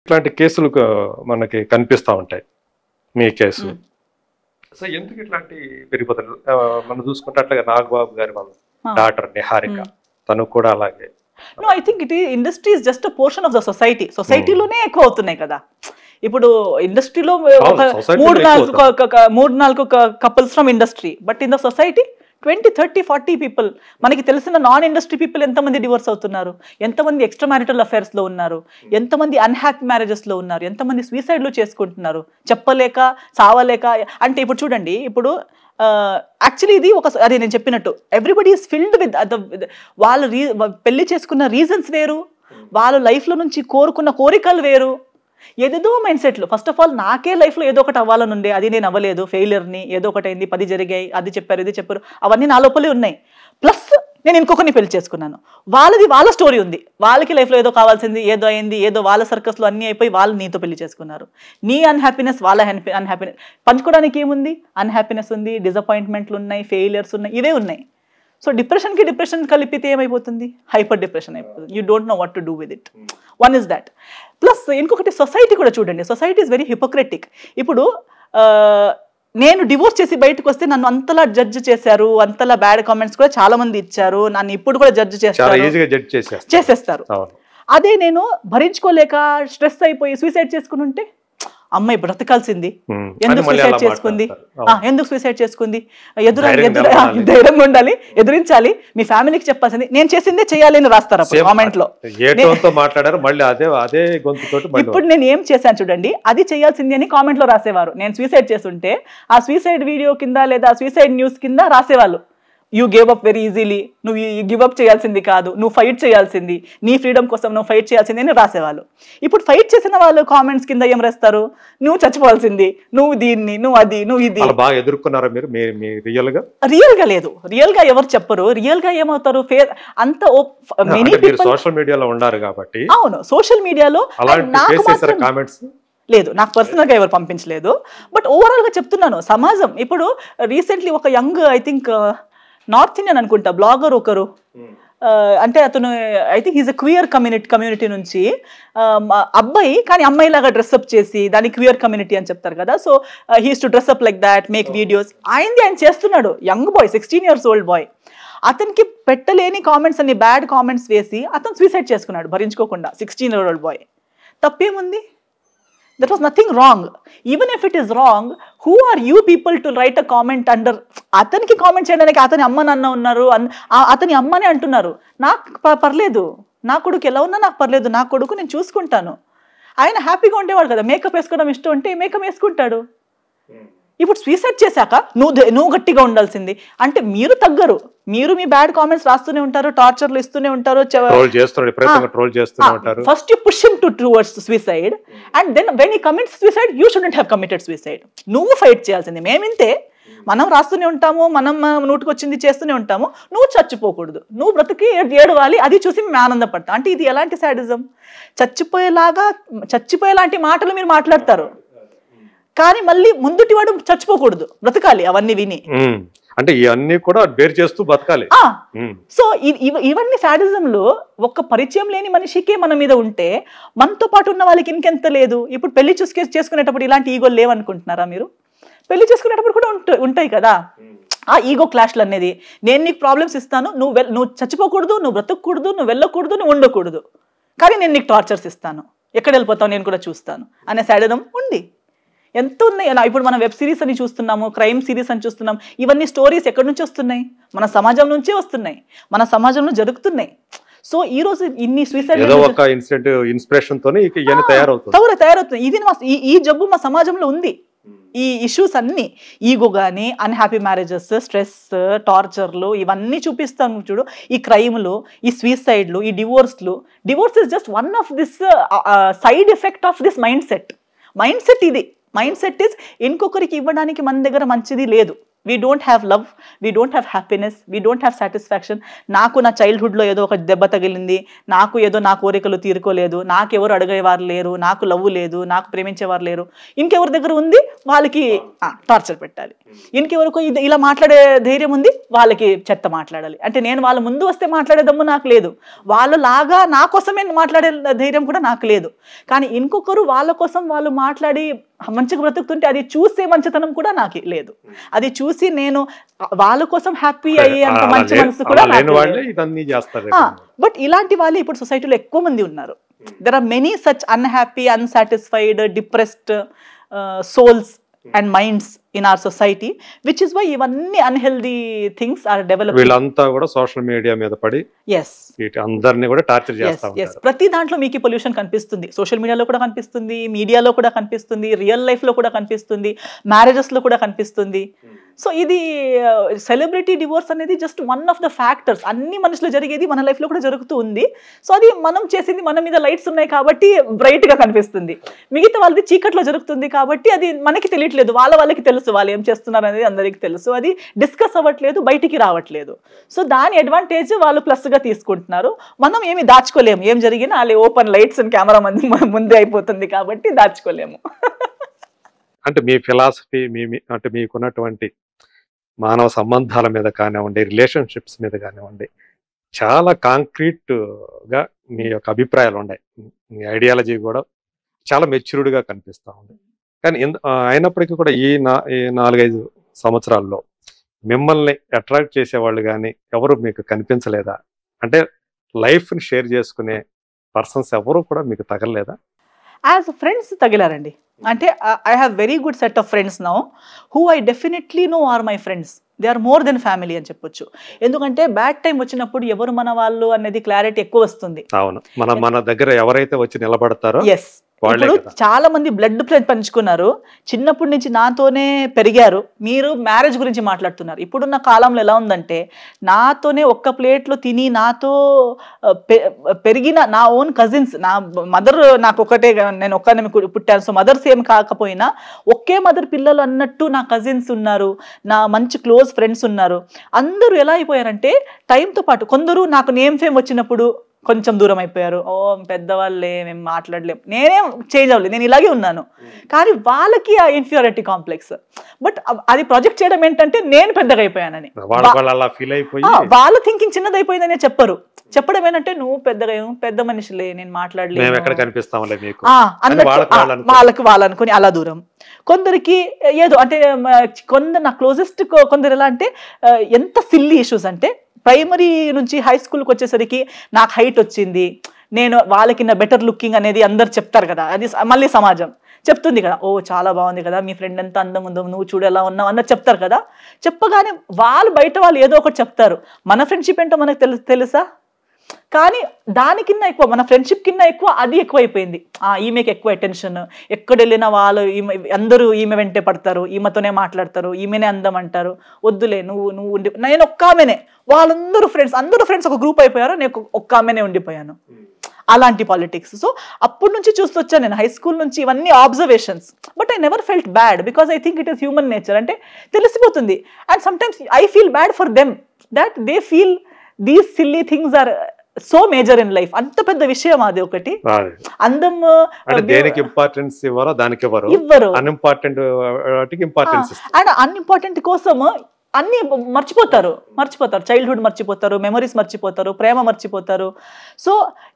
ఇట్లాంటి కేసులు మనకి కనిపిస్తూ ఉంటాయి మీ కేసు. సో ఎందుకు ఇట్లాంటి పెరిగిపోతారు? మనం చూసుకుంటే అట్లాగే నాగబాబు గారి వాళ్ళ డాటర్ నిహారిక, తను కూడా అలాగే. No, I think it industry is just a portion of the society. సొసైటీలోనే ఎక్కువ అవుతున్నాయి కదా. ఇప్పుడు ఇండస్ట్రీలో మూడు నాలుగు couples from industry, but in the society 20, 30, 40 people. మనకి తెలిసిన నాన్ ఇండస్ట్రీ పీపుల్ ఎంతమంది డివోర్స్ అవుతున్నారు, ఎంతమంది ఎక్స్ట్రా మ్యారిటల్ అఫైర్స్లో ఉన్నారు, ఎంతమంది అన్హ్యాపీ మ్యారేజెస్లో ఉన్నారు, ఎంతమంది సూసైడ్లు చేసుకుంటున్నారు చెప్పలేక చావలేక. అంటే ఇప్పుడు చూడండి, ఇప్పుడు యాక్చువల్లీ ఇది అదే నేను చెప్పినట్టు ఎవ్రీబడి ఈస్ ఫిల్డ్ విత్ వాళ్ళు పెళ్లి చేసుకున్న రీజన్స్ వేరు, వాళ్ళ లైఫ్లో నుంచి కోరుకున్న కోరికలు వేరు, ఏదేదో మైండ్ సెట్లు. ఫస్ట్ ఆఫ్ ఆల్ నాకే లైఫ్లో ఏదో ఒకటి అవ్వాలని ఉండే, అది నేను అవ్వలేదు, ఫెయిలియర్ని, ఏదో ఒకటి అయింది, 10 జరిగాయి, అది చెప్పారు ఇది చెప్పారు, అవన్నీ నా లోపలే ఉన్నాయి. ప్లస్ నేను ఇంకొకరిని పెళ్లి చేసుకున్నాను, వాళ్ళ స్టోరీ ఉంది, వాళ్ళకి లైఫ్లో ఏదో కావాల్సింది, ఏదో అయింది, ఏదో వాళ్ళ సర్కస్లో అన్నీ అయిపోయి వాళ్ళు నీతో పెళ్లి చేసుకున్నారు. నీ అన్హ్యాపీనెస్ వాళ్ళ అన్హ్యాపీనెస్ పంచుకోవడానికి ఏముంది? అన్హ్యాపీనెస్ ఉంది, డిసప్పాయింట్మెంట్లు ఉన్నాయి, ఫెయిలియర్స్ ఉన్నాయి, ఇవే ఉన్నాయి. సో డిప్రెషన్ కలిపితే ఏమైపోతుంది? హైపర్ డిప్రెషన్ అయిపోతుంది. You don't know what to do with it. One is that. Plus ఇంకొకటి సొసైటీ కూడా చూడండి, సొసైటీ ఈస్ వెరీ హిపోక్రెటిక్. ఇప్పుడు నేను డివోర్స్ చేసి బయటకు వస్తే నన్ను అంతలా జడ్జ్ చేశారు, అంతలా బ్యాడ్ కామెంట్స్ కూడా చాలా మంది ఇచ్చారు, నన్ను ఇప్పుడు కూడా జడ్జ్ చేసేస్తారు. అదే నేను భరించుకోలేక స్ట్రెస్ అయిపోయి సూసైడ్ చేసుకుని ఉంటే, అమ్మాయి బ్రతకాల్సింది, ఎందుకు సూసైడ్ చేసుకుంది, ఎందుకు సూసైడ్ చేసుకుంది, ధైర్యంగా ఉండాలి, ఎదిరించాలి, మీ ఫ్యామిలీకి చెప్పాల్సింది, నేను చేసిందే చేయాలి అని రాస్తారు కామెంట్ లో. ఇప్పుడు నేను ఏం చేశాను చూడండి, అది చేయాల్సింది అని కామెంట్ లో రాసేవారు. నేను సూసైడ్ చేస్తుంటే ఆ సూసైడ్ వీడియో కింద లేదా సూసైడ్ న్యూస్ కింద రాసేవాళ్ళు, you gave up very easily, నువ్వు గివ్ అప్ చేయాల్సింది కాదు, నువ్వు ఫైట్ చేయాల్సింది, నీ ఫ్రీడమ్ కోసం నువ్వు ఫైట్ చేయాల్సింది అని రాసేవాళ్ళు. ఇప్పుడు ఫైట్ చేసిన వాళ్ళు కామెంట్స్ కింద ఏం రాస్తారు? నువ్వు చచ్చిపోవాల్సింది, నువ్వు దీన్ని, నువ్వు అది, నువ్వు ఇది. బాగా ఎదుర్కొన్నారా మీరు? రియల్ గా లేదు, రియల్ గా ఎవరు చెప్పరు. రియల్ గా ఏమవుతారు? అంత మెనీ పీపుల్ సోషల్ మీడియాలో ఉన్నారు కాబట్టి. అవును, సోషల్ మీడియాలో లేదు, నాకు పర్సనల్ గా ఎవరు పంపించలేదు, బట్ ఓవరాల్ గా చెప్తున్నాను. సమాజం ఇప్పుడు రీసెంట్లీ ఒక young, I think north Indian అనుకుంటా, బ్లాగర్ ఒకరు, అంటే అతను I think is a queer community నుంచి అబ్బాయి, కానీ అమ్మాయి లాగా డ్రెస్అప్ చేసి దాన్ని క్వియర్ కమ్యూనిటీ అని చెప్తారు కదా. So he's to dress up like that, make videos. ఆయన చేస్తున్నాడు, young boy, 16 years old boy. అతనికి పెట్టలేని కామెంట్స్ అన్ని బ్యాడ్ కామెంట్స్ వేసి అతను సూసైడ్ చేసుకున్నాడు భరించుకోకుండా. 16-year-old boy. తప్పేముంది? That was nothing wrong. Even if it is wrong, who are you people to write a comment under? అతనికి కామెంట్ చేయడానికి అతని అమ్మ నాన్న ఉన్నారు, అతని అమ్మనే అంటున్నారు. నాకు పర్లేదు, నా కొడుకు ఎలా ఉన్నా నాకు పర్లేదు, నా కొడుకు నేను చూసుకుంటాను. ఆయన హ్యాపీగా ఉండేవాడు కదా, మేకప్ వేసుకోవడం ఇష్టం అంటే మేకప్ వేసుకుంటాడు. ఇప్పుడు సూసైడ్ చేశాక నువ్వు గట్టిగా ఉండాల్సింది అంటే మీరు తగ్గరు, మీరు మీ బ్యాడ్ కామెంట్స్ రాస్తూనే ఉంటారు, టార్చర్లు ఇస్తూనే ఉంటారు, first you push him towards suicide and then when he commits suicide you shouldn't have committed suicide. నువ్వు ఫైట్ చేయాల్సింది. మేమింతే, మనం రాస్తూనే ఉంటాము, మనం నోటుకొచ్చింది చేస్తూనే ఉంటాము, నువ్వు చచ్చిపోకూడదు, నువ్వు బ్రతికి ఏడవాలి, అది చూసి మేము ఆనందపడతాం. అంటే ఇది ఎలాంటి సాడిజం? చచ్చిపోయేలాంటి మాటలు మీరు మాట్లాడతారు, కానీ మళ్ళీ ముందుటి వాడు చచ్చిపోకూడదు, బ్రతకాలి అవన్నీ విని. అంటే ఇవన్నీ కూడా బేర్ చేస్తూ బతకాలి. సో ఇవన్నీ సాడిజంలో ఒక్క పరిచయం లేని మనిషికే మన మీద ఉంటే మనతో పాటు ఉన్న వాళ్ళకి ఇంకెంత లేదు. ఇప్పుడు పెళ్లి చేసుకునేటప్పుడు ఇలాంటి ఈగోలు లేవనుకుంటున్నారా మీరు? పెళ్లి చేసుకునేటప్పుడు కూడా ఉంటాయి కదా ఆ ఈగో క్లాష్లు అనేది. నేను నీకు ప్రాబ్లమ్స్ ఇస్తాను, నువ్వు చచ్చిపోకూడదు, నువ్వు బ్రతకూడదు, నువ్వు వెళ్ళకూడదు, నువ్వు ఉండకూడదు, కానీ నేను నీకు టార్చర్స్ ఇస్తాను, ఎక్కడ వెళ్ళిపోతావు నేను కూడా చూస్తాను అనే సాడిజం ఉంది. ఎంత ఉన్నాయి. ఇప్పుడు మనం వెబ్ సిరీస్ అని చూస్తున్నాము, క్రైమ్ సిరీస్ అని చూస్తున్నాం. ఇవన్నీ స్టోరీస్ ఎక్కడి నుంచి వస్తున్నాయి? మన సమాజం నుంచే వస్తున్నాయి, మన సమాజంలో జరుగుతున్నాయి. సో ఈ రోజు ఇన్ని సూసైడ్ తయారవుతుంది. ఇది ఈ జబ్బు మా సమాజంలో ఉంది. ఈ ఇష్యూస్ అన్ని, ఈగో కానీ, అన్హ్యాపీ మ్యారేజెస్, స్ట్రెస్, టార్చర్లు, ఇవన్నీ చూపిస్తాను చూడు. ఈ క్రైమ్లు, ఈ సూసైడ్లు, ఈ divorce is just one of this side effect of this mind set. ఇది మైండ్ సెట్ ఇస్ ఇంకొకరికి ఇవ్వడానికి మన దగ్గర మంచిది లేదు. We don't have love, we don't have happiness, we don't have satisfaction. నాకు నా చైల్డ్హుడ్లో ఏదో ఒక దెబ్బ తగిలింది, నాకు ఏదో నా కోరికలు తీరుకోలేదు, నాకెవరు అడిగేవారు లేరు, నాకు లవ్ లేదు, నాకు ప్రేమించేవారు లేరు. ఇంకెవరి దగ్గర ఉంది వాళ్ళకి టార్చర్ పెట్టాలి. ఇంకెవరికో ఇలా మాట్లాడే ధైర్యం ఉంది వాళ్ళకి చెత్త మాట్లాడాలి. అంటే నేను వాళ్ళ ముందు వస్తే మాట్లాడే దమ్ము నాకు లేదు, వాళ్ళలాగా నా కోసమే మాట్లాడే ధైర్యం కూడా నాకు లేదు. కానీ ఇంకొకరు వాళ్ళ కోసం వాళ్ళు మాట్లాడి మంచిగా బ్రతుకుతుంటే అది చూసే మంచితనం కూడా నాకు లేదు. అది చూసి నేను వాళ్ళ కోసం హ్యాపీ అయ్యే అంత మంచి మనసు కూడా బట్ ఇలాంటి వాళ్ళు ఇప్పుడు సొసైటీలో ఎక్కువ మంది ఉన్నారు. There are many such unhappy, unsatisfied, depressed souls and minds in our society, which is why ఇవన్నీ unhealthy things are developing. వీళ్ళంతా కూడా సోషల్ మీడియా మీద పడి అందరినీ కూడా టార్చర్ చేస్తా ఉంటారు. ప్రతి దాంట్లో మీకు పొల్యూషన్ కనిపిస్తుంది. సోషల్ మీడియాలో కూడా కనిపిస్తుంది, మీడియాలో కూడా కనిపిస్తుంది, రియల్ లైఫ్ లో కూడా కనిపిస్తుంది, మ్యారేజెస్ లో కూడా కనిపిస్తుంది. సో ఇది సెలబ్రిటీ డివోర్స్ అనేది just one of the factors. అన్ని మనుషులు జరిగేది మన లైఫ్ లో కూడా జరుగుతూ ఉంది. సో అది మనం చేసింది, మన మీద లైట్స్ ఉన్నాయి కాబట్టి బ్రైట్ గా కనిపిస్తుంది. మిగతా వాళ్ళది చీకట్లో జరుగుతుంది కాబట్టి అది మనకి తెలియట్లేదు, వాళ్ళకి తెలుసు వాళ్ళు ఏం చేస్తున్నారు అనేది అందరికీ తెలుసు. అది డిస్కస్ అవ్వట్లేదు, బయటికి రావట్లేదు. సో దాని అడ్వాంటేజ్ వాళ్ళు ప్లస్ గా తీసుకుంటున్నారు. మనం ఏమి దాచుకోలేము, ఏం జరిగినా వాళ్ళ ఓపెన్ లైట్స్ అండ్ కెమెరా ముందే అయిపోతుంది కాబట్టి దాచుకోలేము. అంటే మీ ఫిలాసఫీ, అంటే మీకున్నటువంటి మానవ సంబంధాల మీద కానివ్వండి, రిలేషన్షిప్స్ మీద కానివ్వండి, చాలా కాంక్రీట్గా మీ యొక్క అభిప్రాయాలు ఉన్నాయి. మీ ఐడియాలజీ కూడా చాలా మెచ్యూర్డ్గా కనిపిస్తూ ఉంది. కానీ అయినప్పటికీ కూడా ఈ 4-5 సంవత్సరాల్లో మిమ్మల్ని అట్రాక్ట్ చేసేవాళ్ళు కానీ ఎవరు మీకు కనిపించలేదా? అంటే లైఫ్ని షేర్ చేసుకునే పర్సన్స్ ఎవరు కూడా మీకు తగలలేదా? యాజ్ ఫ్రెండ్స్ తగిలారండి. అంటే I have very good set of friends now who I definitely know are my friends. They are more than family అని చెప్పొచ్చు. ఎందుకంటే బ్యాడ్ టైం వచ్చినప్పుడు ఎవరు మన వాళ్ళు అనేది క్లారిటీ ఎక్కువ వస్తుంది. అవును, మన దగ్గర ఎవరైతే వచ్చి నిలబడతారో. ఎస్, ఇప్పుడు చాలా మంది బ్లడ్ పంచుకున్నారు, చిన్నప్పటి నుంచి నాతోనే పెరిగారు. మీరు మ్యారేజ్ గురించి మాట్లాడుతున్నారు. ఇప్పుడున్న కాలంలో ఎలా ఉందంటే, నాతోనే ఒక్క ప్లేట్లో తిని నాతో పెరిగిన నా ఓన్ కజిన్స్, నా మదర్ నాకు ఒకటే, నేను ఒక్కనే పుట్టాను. సో మదర్ సేమ్ కాకపోయినా ఒకే మదర్ పిల్లలు అన్నట్టు నా కజిన్స్ ఉన్నారు, నా మంచి క్లోజ్ ఫ్రెండ్స్ ఉన్నారు. అందరూ ఎలా అయిపోయారంటే టైంతో పాటు కొందరు నాకు నేమ్ ఫేమ్ వచ్చినప్పుడు కొంచెం దూరం అయిపోయారు. ఓ పెద్దవాళ్ళే, మేము మాట్లాడలేము, నేనేం చేంజ్ అవ్వలేదు, నేను ఇలాగే ఉన్నాను. కానీ వాళ్ళకి ఆ ఇన్ఫీరియారిటీ కాంప్లెక్స్. బట్ అది ప్రొజెక్ట్ చేయడం ఏంటంటే నేను పెద్దగా అయిపోయానని, వాళ్ళ థింకింగ్ చిన్నదైపోయిందనే చెప్పరు. చెప్పడం ఏంటంటే నువ్వు పెద్దగా, పెద్ద మనిషిలే, నేను మాట్లాడలేదు, వాళ్ళనుకుని అలా దూరం. కొందరికి ఏదో అంటే కొందరు నా క్లోజెస్ట్ కొందరు ఎలా అంటే ఎంత సిల్లీ ఇష్యూస్ అంటే, ప్రైమరీ నుంచి హై స్కూల్కి వచ్చేసరికి నాకు హైట్ వచ్చింది, నేను వాళ్ళకి నా బెటర్ లుకింగ్ అనేది అందరు చెప్తారు కదా, అది మళ్ళీ సమాజం చెప్తుంది కదా, ఓ చాలా బాగుంది కదా మీ ఫ్రెండ్ ఎంత అందం ఉందో, నువ్వు చూడు ఎలా ఉన్నావు అన్నది చెప్తారు కదా. చెప్పగానే వాళ్ళు బయట వాళ్ళు ఏదో ఒకటి చెప్తారు. మన ఫ్రెండ్షిప్ ఏంటో మనకు తెలుసా? కానీ దానికిన్నా ఎక్కువ, మన ఫ్రెండ్షిప్ కిన్నా ఎక్కువ అది ఎక్కువైపోయింది. ఈమెకి ఎక్కువ అటెన్షన్, ఎక్కడ వెళ్ళినా వాళ్ళు అందరూ ఈమె వెంటే పడతారు, ఈమెతోనే మాట్లాడతారు, ఈమెనే అందం అంటారు. వద్దులే, నువ్వు ఉండి, నేను ఒక్క ఆమెనే, వాళ్ళందరూ ఫ్రెండ్స్ ఒక గ్రూప్ అయిపోయారు, నేను ఒక్క ఆమెనే ఉండిపోయాను. అలాంటి పాలిటిక్స్. సో అప్పటి నుంచి చూస్తొచ్చాను నేను, హై స్కూల్ నుంచి ఇవన్నీ observations. But I never felt bad because I think it is human nature. అంటే తెలిసిపోతుంది. And sometimes I feel bad for them that they feel these silly things are so major in life. అంత పెద్ద విషయం అది ఒకటి. అందం దేనికి importance ఇవ్వరు, దానికి ఇవ్వరు. అన్ఇంపార్టెంట్ అండ్ అన్ఇంపార్టెంట్ కోసం అన్ని మర్చిపోతారు. చైల్డ్హుడ్ మర్చిపోతారు, మెమరీస్ మర్చిపోతారు, ప్రేమ మర్చిపోతారు. సో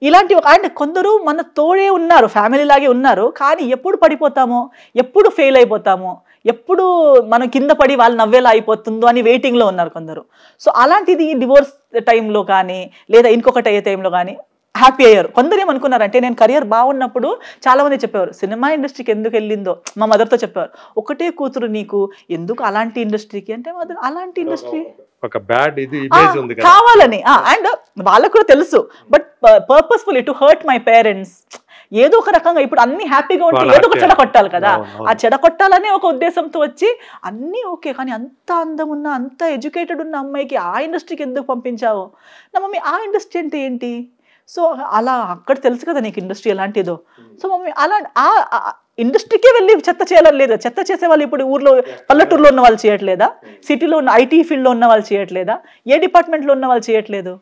ఇలాంటి అండ్ కొందరు మన తోడే ఉన్నారు, ఫ్యామిలీ లాగే ఉన్నారు. కానీ ఎప్పుడు పడిపోతామో, ఎప్పుడు ఫెయిల్ అయిపోతామో, ఎప్పుడు మనం కింద పడి వాళ్ళు నవ్వేలా అయిపోతుందో అని వెయిటింగ్లో ఉన్నారు కొందరు. సో అలాంటిది డివోర్స్ టైంలో కానీ లేదా ఇంకొకటి అయ్యే టైంలో కానీ హ్యాపీ అయ్యారు. కొందరు ఏమనుకున్నారంటే, నేను కెరియర్ బాగున్నప్పుడు చాలా మంది చెప్పేవారు సినిమా ఇండస్ట్రీకి ఎందుకు వెళ్ళిందో. మా మదర్తో చెప్పేవారు, ఒకటే కూతురు నీకు ఎందుకు అలాంటి ఇండస్ట్రీకి అంటే, మదర్ అలాంటి ఇండస్ట్రీ ఒక బ్యాడ్ ఇది ఇమేజ్ ఉంది కావాలని. అండ్ వాళ్ళకు కూడా తెలుసు, but purposefully to hurt my parents. ఏదో ఒక రకంగా ఇప్పుడు అన్ని హ్యాపీగా ఉంటే ఏదో ఒక చెడ కొట్టాలి కదా, ఆ చెడ కొట్టాలనే ఒక ఉద్దేశంతో వచ్చి అన్నీ ఓకే, కానీ అంత అందం ఉన్న, అంత ఎడ్యుకేటెడ్ ఉన్న అమ్మాయికి ఆ ఇండస్ట్రీకి ఎందుకు పంపించావు? నా మమ్మీ ఆ ఇండస్ట్రీ అంటే ఏంటి? సో అలా అక్కడ తెలుసు కదా నీకు ఇండస్ట్రీ ఎలాంటిదో. సో మమ్మీ అలా ఇండస్ట్రీకే వెళ్ళి చెత్త చేయాలని లేదు. చెత్త చేసే వాళ్ళు ఇప్పుడు ఊర్లో పల్లెటూరులో ఉన్న వాళ్ళు చేయట్లేదా? సిటీలో ఉన్న ఐటీ ఫీల్డ్లో ఉన్న వాళ్ళు చేయట్లేదా? ఏ డిపార్ట్మెంట్లో ఉన్న వాళ్ళు చేయట్లేదు?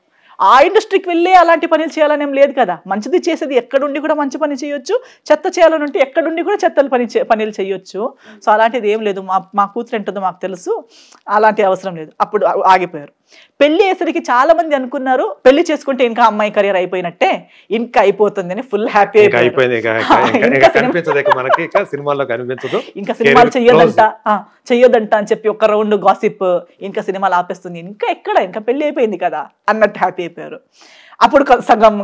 ఆ ఇండస్ట్రీకి వెళ్ళి అలాంటి పనులు చేయాలని ఏం లేదు కదా. మంచిది చేసేది ఎక్కడుండి కూడా మంచి పని చేయొచ్చు, చెత్త చేయాలని ఉంటే ఎక్కడుండి కూడా చెత్త పనులు చేయొచ్చు. సో అలాంటిది ఏం లేదు. మా కూతురు ఏంటో మాకు తెలుసు, అలాంటి అవసరం లేదు. అప్పుడు ఆగిపోయారు. పెళ్లి అయ్యేసరికి చాలా మంది అనుకున్నారు పెళ్లి చేసుకుంటే ఇంకా అమ్మాయి కెరీర్ అయిపోయినట్టే, ఇంకా అయిపోతుంది అని ఫుల్ హ్యాపీ అయిపోయింది. ఇంకా సినిమాలు చెయ్యొద్దంట అని చెప్పి ఒక రౌండ్ గాసిప్, ఇంకా సినిమాలు ఆపేస్తుంది, ఇంకా ఎక్కడ, ఇంకా పెళ్లి అయిపోయింది కదా అన్నట్టు హ్యాపీ అయిపోయారు. అప్పుడు సగం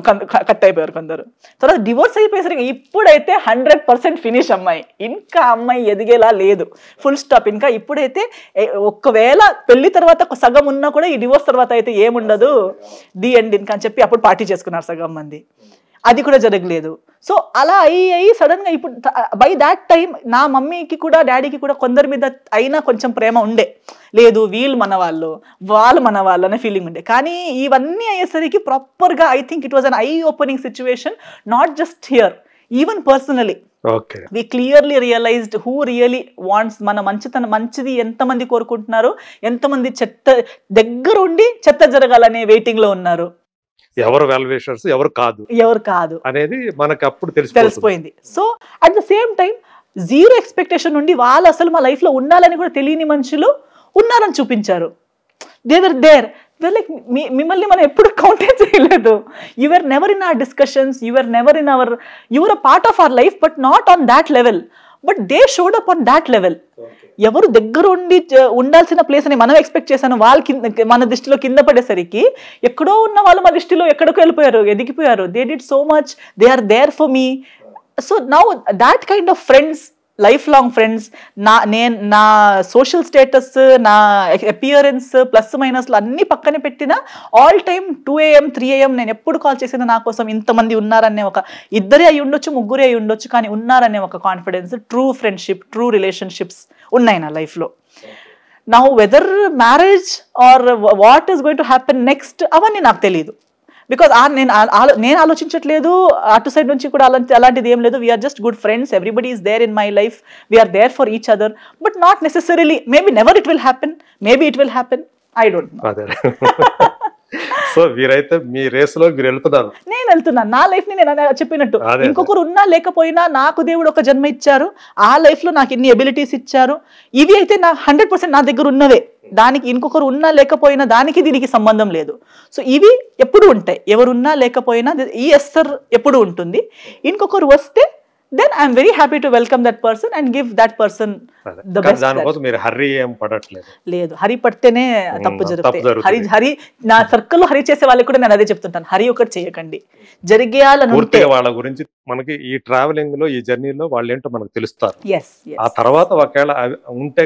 కట్ అయిపోయారు కొందరు. తర్వాత డివోర్స్ అయిపోయేసరికి ఇప్పుడైతే 100% ఫినిష్ అమ్మాయి, ఇంకా అమ్మాయి ఎదిగేలా లేదు, ఫుల్ స్టాప్. ఇంకా ఇప్పుడైతే ఒకవేళ పెళ్లి తర్వాత సగం ఉన్నా కూడా ఈ డివోర్స్ తర్వాత అయితే ఏముండదు, ది ఎండ్ ఇంకా అని చెప్పి అప్పుడు పార్టీ చేసుకున్నారు సగం మంది. అది కూడా జరగలేదు. సో అలా అయ్యి సడన్ గా ఇప్పుడు బై దాట్ టైం నా మమ్మీకి కూడా డాడీకి కూడా కొందరి మీద అయినా కొంచెం ప్రేమ ఉండే, లేదు వీళ్ళు మన వాళ్ళు అనే ఫీలింగ్ ఉండే. కానీ ఇవన్నీ అయ్యేసరికి ప్రాపర్గా I think it was an eye opening situation, not just here, even personally. We clearly realised who really wants మన మంచిది ఎంతమంది కోరుకుంటున్నారు, ఎంతమంది చెత్త దగ్గరుండి చెత్త జరగాలనే వెయిటింగ్ లో ఉన్నారు, ఎవరు వాల్యుయేషన్స్ ఎవరు కాదు అనేది మనకు అప్పుడు తెలిసిపోయింది. So at the same time zero expectation నుండి వాళ్ళు అసలు మా లైఫ్ లో ఉండాలని కూడా తెలియని మనుషులు ఉన్నారని చూపించారు. They were there. లైక్ మిమ్మల్ని మనం ఎప్పుడు కౌంటే చేయలేదు. You are never in our discussions, you are never in our, you are a part of our life but not on that level. But they showed up on that level. ఎవరు దగ్గర ఉండాల్సిన place అని మనం expect చేశాను, వాళ్ళు మన దృష్టిలో కింద పడేసరికి ఎక్కడో ఉన్న వాళ్ళు మా దృష్టిలో ఎక్కడికో వెళ్ళిపోయారు, ఎదిగిపోయారు. They did so much, they are there for me. So now that kind of friends, life long friends, నా సోషల్ స్టేటస్, నా అపియరెన్స్ ప్లస్ మైనస్లు అన్ని పక్కన పెట్టిన ఆల్ టైమ్ 2 AM 3 AM నేను ఎప్పుడు కాల్ చేసిన నా కోసం ఇంతమంది ఉన్నారనే ఒక, ఇద్దరే అయి ఉండొచ్చు, ముగ్గురే అయి ఉండొచ్చు, కానీ ఉన్నారనే ఒక confidence, true friendship, true relationships ఉన్నాయి నా లైఫ్లో. Now weather marriage or what is going to happen next అవన్నీ నాకు తెలియదు. బికాజ్ నేను ఆలోచించట్లేదు, అటు సైడ్ నుంచి కూడా అలాంటిది ఏం లేదు. We are just good friends, everybody is there in my life, we are there for each other, but not necessarily, maybe never it will happen, maybe it will happen, I don't know. So మీరైతే మీ race లో మీరు వెళ్తున్నారు, నేను వెళ్తున్నాను. నా life ని నేను చెప్పినట్టు ఇంకొకరు ఉన్నా లేకపోయినా నాకు దేవుడు ఒక జన్మ ఇచ్చారు, ఆ లైఫ్ లో నాకు ఎన్ని ఎబిలిటీస్ ఇచ్చారు, ఇవి అయితే నా 100% నా దగ్గర ఉన్నవే. దానికి ఇంకొకరు ఉన్నా లేకపోయినా దానికి దీనికి సంబంధం లేదు. సో ఇవి ఎప్పుడు ఉంటాయి, ఎవరున్నా లేకపోయినా ఈ ఎస్సర్ ఎప్పుడు ఉంటుంది. ఇంకొకరు వస్తే then I am very happy to welcome that person and give that person the best. దానికోసం మీరు హరి ఏం పడట్లేదు. లేదు, హరి పడితేనే తప్పు జరుగుతాయి. హరి నా సర్కిల్లో హరి చేసే వాళ్ళకి కూడా నేను అదే చెప్తుంటాను, హరి ఒకటి చేయకండి, జరిగేయాలనుంటే వాళ్ళ గురించి మనకి ఈ ట్రావెలింగ్ లో, ఈ జర్నీలో వాళ్ళు ఏంటో మనకు తెలుస్తారు. yes ఆ తర్వాత ఒకవేళ ఉంటే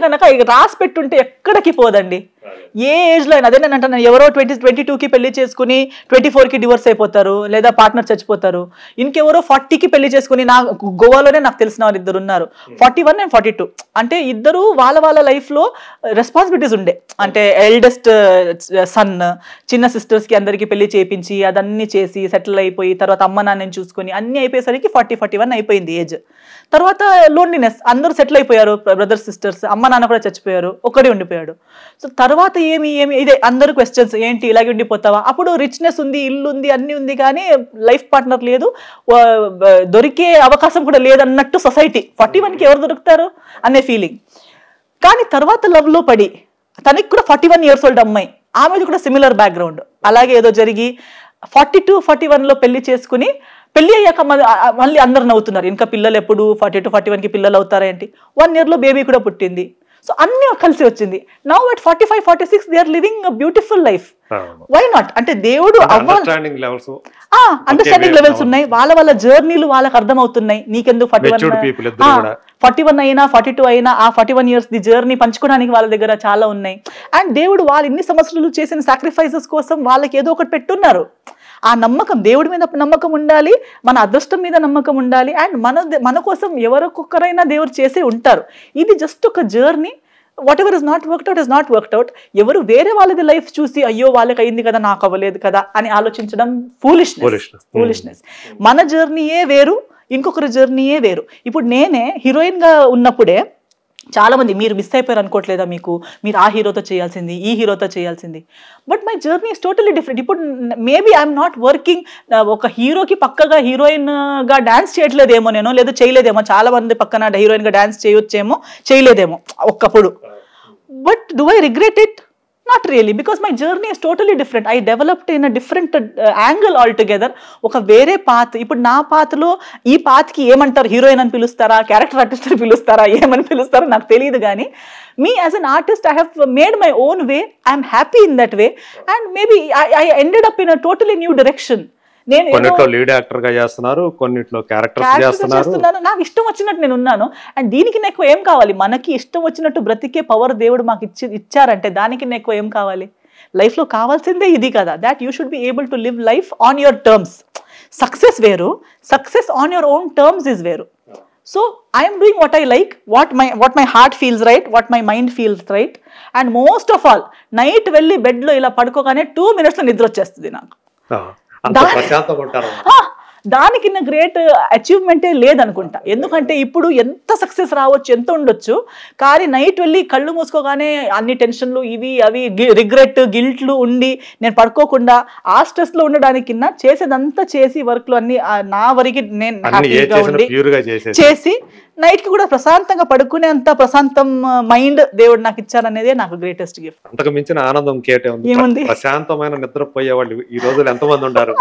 గనక రాసి పెట్టుంటే ఎక్కడికి పోదండి. ఏ ఏజ్ లో అయినా అదే నేను అంటాను, ఎవరో 22కి పెళ్లి చేసుకుని 24కి డివోర్స్ అయిపోతారు, లేదా పార్ట్నర్ చచ్చిపోతారు. ఇంకెవరో 40కి పెళ్లి చేసుకుని, నా గోవాలోనే నాకు తెలిసిన వాళ్ళు ఇద్దరు ఉన్నారు, 41 and 42. అంటే ఇద్దరు వాళ్ళ లైఫ్ లో రెస్పాన్సిబిలిటీస్ ఉండే, అంటే ఎల్డెస్ట్ సన్, చిన్న సిస్టర్స్ కి అందరికి పెళ్లి చేయించి అదన్నీ చేసి సెటిల్ అయిపోయి, తర్వాత అమ్మ నాన్నని చూసుకుని అన్ని అయిపోయేసరికి 40-41 అయిపోయింది ఏజ్. తర్వాత లోన్లీనెస్, అందరూ సెటిల్ అయిపోయారు, బ్రదర్స్ సిస్టర్స్, అమ్మ నాన్న కూడా చచ్చిపోయారు, ఒక్కడే ఉండిపోయాడు. సో తర్వాత ఏమి ఇదే అందరు క్వశ్చన్స్, ఏంటి ఇలాగే ఉండిపోతావా? అప్పుడు రిచ్నెస్ ఉంది, ఇల్లు ఉంది, అన్ని ఉంది, కానీ లైఫ్ పార్ట్నర్ లేదు, దొరికే అవకాశం కూడా లేదన్నట్టు సొసైటీ. 41కి ఎవరు దొరుకుతారు అనే ఫీలింగ్. కానీ తర్వాత లవ్ లో పడి, తనకి కూడా 41 years old అమ్మాయి, ఆమెది కూడా సిమిలర్ బ్యాక్గ్రౌండ్, అలాగే ఏదో జరిగి 42-41లో పెళ్లి చేసుకుని, పెళ్లి అయ్యాక మళ్ళీ అందరు నవ్వుతున్నారు, ఇంకా పిల్లలు ఎప్పుడు 42-41కి పిల్లలు అవుతారేంటి, 1 yearలో బేబీ కూడా పుట్టింది. సో అన్ని కలిసి వచ్చింది. Now at 45-46 they are living a beautiful life. Why not? అంటే దేవుడు అండర్స్టాండింగ్ లెవెల్స్ ఉన్నాయి, వాళ్ళ జర్నీలు వాళ్ళకి అర్థమవుతున్నాయి. నీకెందుకు 41 అయినా 42 అయినా ఆ 41 years ది జర్నీ పంచుకోవడానికి వాళ్ళ దగ్గర చాలా ఉన్నాయి. అండ్ దేవుడు వాళ్ళు ఇన్ని సంవత్సరాలు చేసిన సాక్రిఫైసెస్ కోసం వాళ్ళకి ఏదో ఒకటి పెట్టున్నారు. ఆ నమ్మకం, దేవుడి మీద నమ్మకం ఉండాలి, మన అదృష్టం మీద నమ్మకం ఉండాలి. అండ్ మన కోసం ఎవరికొకరైనా దేవుడు చేసే ఉంటారు. ఇది జస్ట్ ఒక journey. What ever is not worked out is not worked out. ఎవరు వేరే వాళ్ళది లైఫ్ చూసి అయ్యో వాళ్ళకి అయింది కదా నాకు అవ్వలేదు కదా అని ఆలోచించడం ఫూలిష్నెస్. మన జర్నీయే వేరు, ఇంకొకరి జర్నీయే వేరు. ఇప్పుడు నేనే హీరోయిన్గా ఉన్నప్పుడే చాలా మంది మీరు మిస్ అయిపోయారు అనుకోవట్లేదా, మీరు ఆ హీరోతో చేయాల్సింది, ఈ హీరోతో చేయాల్సింది. But my journey is totally different. ఇప్పుడు మేబీ ఐఎమ్ నాట్ వర్కింగ్ ఒక హీరోకి పక్కగా హీరోయిన్గా డాన్స్ చేయట్లేదేమో నేను, లేదా చేయలేదేమో, చాలా మంది పక్కన హీరోయిన్గా డాన్స్ చేయొచ్చేమో, చేయలేదేమో ఒక్కప్పుడు. But do I regret it? Not really, because my journey is totally different. I developed in a different angle altogether. ఒక వేరే పాత్. ఇప్పుడు నా పాత్రలో ఈ పాత్కి ఏమంటారు, హీరోయిన్ అని పిలుస్తారా, క్యారెక్టర్ ఆర్టిస్ట్ అని పిలుస్తారా, ఏమని పిలుస్తారో నాకు తెలియదు. కానీ me as an artist, I have made my own way. I am happy in that way, and maybe I ended up in a totally new direction. కొన్నిట్లో లీడ్ యాక్టర్ గా చేస్తున్నారు, కొన్నిట్లో క్యారెక్టర్స్ చేస్తున్నారు. నాకు ఇష్టం వచ్చినట్టు నేను ఉన్నాను. అండ్ దీనికి నాకు ఏం కావాలి? మనకి ఇష్టం వచ్చినట్టు బ్రతికే పవర్ దేవుడు మాకు ఇచ్చారంటే దానికి నాకు ఏం కావాలి? లైఫ్ లో కావాల్సిందే ఇది కదా, that you should be able to live life on your terms. Success వేరు, success on your own terms is వేరు. So I'm doing what I like, what my heart feels right, what my mind feels right. And most of all night వెళ్ళి బెడ్లో ఇలా పడుకోగానే 2 minutes నిద్ర వచ్చేస్తుంది నాకు. దానికి నా గ్రేట్ అచీవ్మెంటే లేదనుకుంటా. ఎందుకంటే ఇప్పుడు ఎంత సక్సెస్ రావచ్చు, ఎంత ఉండొచ్చు, కానీ నైట్ వెళ్ళి కళ్ళు మూసుకోగానే అన్ని టెన్షన్లు ఇవి అవి రిగ్రెట్ గిల్ట్లు ఉండి నేను పడుకోకుండా ఆ స్ట్రెస్ లో ఉండడానికి చేసేదంతా చేసి వర్క్లు అన్ని నా వరకు నేను హ్యాపీగా ఉండి చేసి నైట్ కి కూడా ప్రశాంతంగా పడుకునే అంత ప్రశాంతం మైండ్ దేవుడు నాకు ఇచ్చారనేదే నాకు గ్రేటెస్ట్ గిఫ్ట్. అంతకు మించిన ఆనందం ఏముంది? ప్రశాంతమైన నిద్రపోయే వాళ్ళు ఈ రోజులు ఎంతమంది ఉన్నారు?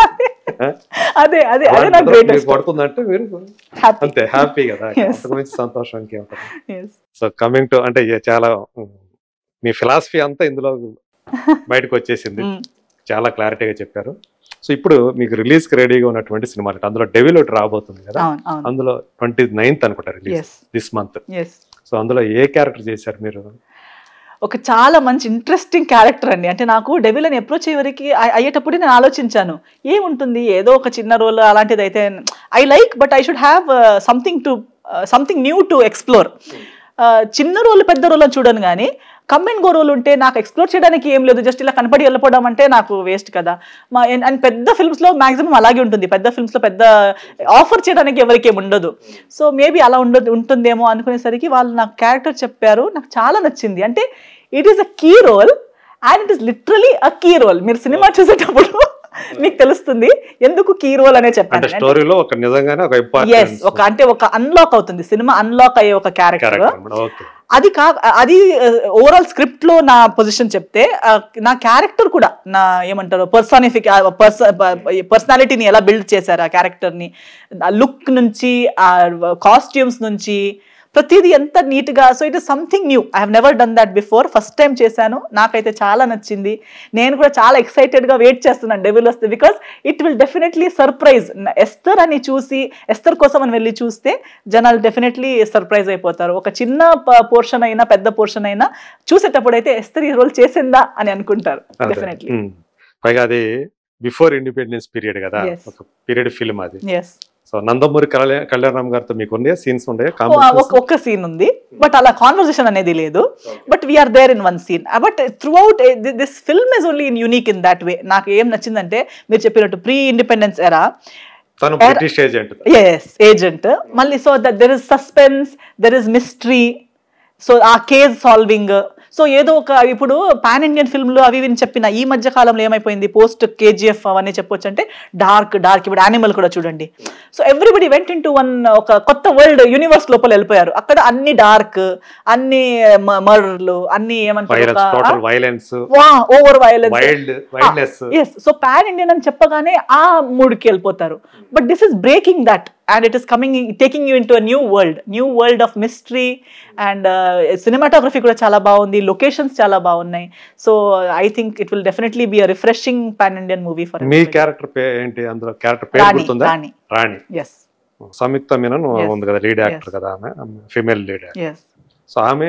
అదే అదే అదే నాకు గ్రేటెస్ట్. పడుతుందంటే మీరు అంతే హ్యాపీ కదా, అంతకు మించి సంతోషం ఇంకేముంటుంది. సో కమింగ్ టు అంటే చాలా మీ ఫిలాసఫీ అంతా ఇందులో బయటకు వచ్చేసింది, చాలా క్లారిటీగా చెప్పారు. సో ఇప్పుడు మీకు రిలీజ్ కి రెడీగా ఉన్నటువంటి సినిమాలు, అందులో డెవిల్ ఒకటి రాబోతుంది కదా, అందులో 29th అనుకుంటా రిలీజ్ దిస్ మంత్. సో అందులో ఏ క్యారెక్టర్ చేశారు మీరు? ఒక చాలా మంచి ఇంట్రెస్టింగ్ క్యారెక్టర్ అండి. అంటే నాకు డెవిల్ అని అప్రోచ్ అయ్యేటప్పుడే నేను ఆలోచించాను ఏముంటుంది, ఏదో ఒక చిన్న రోల్ అలాంటిది అయితే I like, but I should have something new to explore. చిన్న రోల్ పెద్ద రోల్ అని చూడను, కానీ కమ్ అండ్ గో రోల్ ఉంటే నాకు ఎక్స్ప్లోర్ చేయడానికి ఏం లేదు, జస్ట్ ఇలా కనపడి వెళ్ళిపోవడం అంటే నాకు వేస్ట్ కదా. అండ్ పెద్ద ఫిల్మ్స్లో మాక్సిమం అలాగే ఉంటుంది, పెద్ద ఫిల్మ్స్లో పెద్ద ఆఫర్ చేయడానికి ఎవరికి ఏమి ఉండదు. సో మేబీ అలా ఉంటుందేమో అనుకునేసరికి వాళ్ళు నాకు క్యారెక్టర్ చెప్పారు, నాకు చాలా నచ్చింది. అంటే it is a key role and it is literally a key role. మీరు సినిమా చూసేటప్పుడు మీకు తెలుస్తుంది ఎందుకు కీ రోల్ అనే చెప్పాను. అంటే ఒక అన్లాక్ అవుతుంది సినిమా, అన్లాక్ అయ్యే ఒక క్యారెక్టర్. అది ఓవరాల్ స్క్రిప్ట్ లో నా పొజిషన్ చెప్తే, నా క్యారెక్టర్ కూడా నా ఏమంటారు పర్సనాలిటీని ఎలా బిల్డ్ చేశారు, ఆ క్యారెక్టర్ ని లుక్ నుంచి ఆ కాస్ట్యూమ్స్ నుంచి ప్రతిదీ ఎంత నీట్ గా. So it is something new, I have never done that before, first time చేశాను. నాకైతే చాలా నచ్చింది. నేను కూడా చాలా ఎక్సైటెడ్ గా వెయిట్ చేస్తున్నాను డెవిల్ వస్తే, because it will definitely surprise. Esther అని చూసి, ఎస్తర్ కోసం అని వెళ్ళి చూస్తే జనాలు డెఫినెట్లీ సర్ప్రైజ్ అయిపోతారు. ఒక చిన్న పోర్షన్ అయినా పెద్ద పోర్షన్ అయినా చూసేటప్పుడు అయితే ఎస్తర్ ఈ రోల్ చేసిందా అని అనుకుంటారు డెఫినెట్లీ. పైగా అది బిఫోర్ ఇండిపెండెన్స్ పీరియడ్ కదా, ఒక పీరియడ్ ఫిల్మ్ అది. సో నందమూరి కళ్యాణరామ్ గారితో మీకు సీన్స్ ఉండే? ఒక్క సీన్ ఉంది, బట్ అలా కాన్వర్సేషన్ అనేది లేదు, but we are there in one scene. But through this film is only unique in that way. నాకు ఏం నచ్చిందంటే మీరు చెప్పినట్టు ప్రీ ఇండిపెండెన్స్ ఎరా ఏజెంట్, మళ్ళీ so that there is suspense, there is mystery, so a case solving. So ఏదో ఒక ఇప్పుడు pan Indian ఫిల్మ్లు అవి ఇవి చెప్పిన ఈ మధ్య కాలంలో ఏమైపోయింది, పోస్ట్ కేజీఎఫ్ అవన్నీ చెప్పొచ్చు అంటే డార్క్ ఇప్పుడు యానిమల్ కూడా చూడండి. So everybody went in to ఒక కొత్త వరల్డ్ యూనివర్స్ లోపల వెళ్ళిపోయారు. అక్కడ అన్ని డార్క్, అన్ని మర్డర్లు, అన్ని ఏమంటారు over violence. So pan Indian అని చెప్పగానే ఆ మూడ్కి వెళ్ళిపోతారు. But this is breaking that and it is taking you into a new world of mystery, and cinematography kuda chala baagundi, locations chala baagunnai. So I think it will definitely be a refreshing pan Indian movie for me. Character enti andro character per gurtunda? Rani. Yes. Samyukta Menon undi kada, lead actor kada, ame female lead actor. Yes. So ame